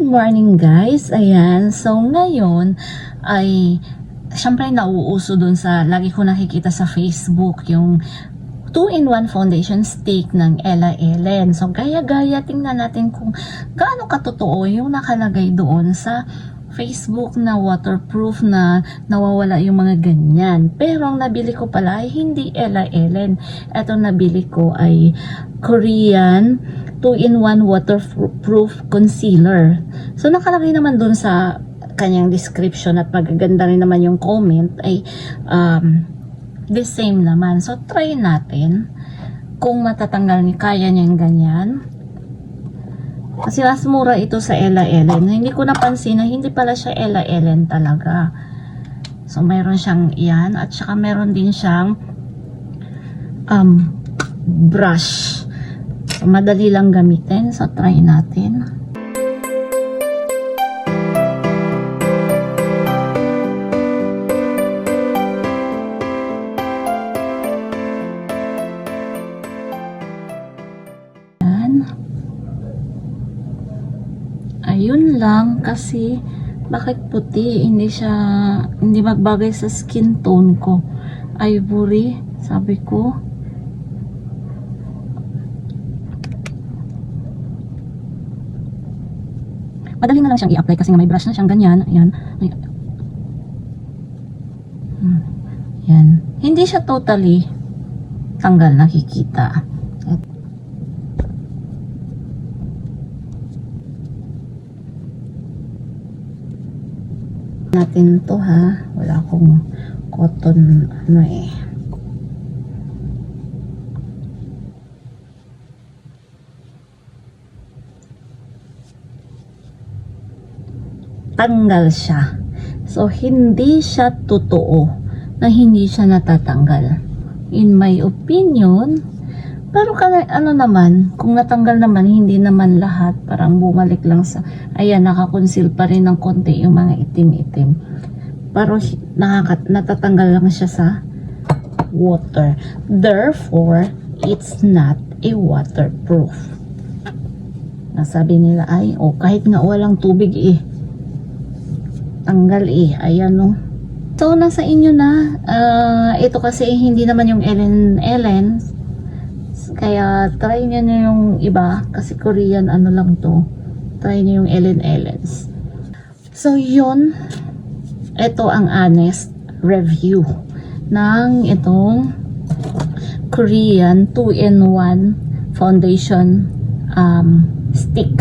morning guys, ayan, so ngayon ay syempre nauuso dun sa lagi ko nakikita sa Facebook yung 2-in-1 foundation stick ng Ella Ellen. So gaya-gaya tingnan natin kung gaano katotoo yung nakalagay doon sa Facebook na waterproof na nawawala yung mga ganyan. Pero ang nabili ko pala ay hindi Ella Ellen. Ito nabili ko ay Korean 2-in-1 waterproof concealer. So nakalagay naman dun sa kanyang description at magaganda rin naman yung comment ay the same naman. So try natin kung matatanggal ni kaya niya yung ganyan. Kasi mas mura ito sa Ella Ellen. Hindi ko napansin na hindi pala siya Ella Ellen talaga. So mayroon siyang iyan at saka meron din siyang brush. So madali lang gamitin. So try natin. Ayun lang kasi bakit puti, hindi magbagay sa skin tone ko. Ivory, sabi ko. Madali na lang siyang i-apply kasi nga may brush na siyang ganyan. Ayan. Ayan. Hindi siya totally tanggal, nakikita. Natin to ha, wala akong cotton tanggal siya. So hindi siya totoo na hindi siya natatanggal in my opinion. Pero naman, kung natanggal naman, hindi naman lahat, parang bumalik lang sa, ayan, nakakonceal pa rin ng konti yung mga itim-itim. Pero natatanggal lang siya sa water. Therefore, it's not a waterproof. Nasabi nila ay, kahit nga walang tubig tanggal ayan no. So, nasa inyo na, ito kasi hindi naman yung Ellen, kaya try nyo na yung iba kasi Korean lang to. Try nyo yung Ellens. So yun, ito ang honest review ng itong Korean 2-in-1 foundation stick.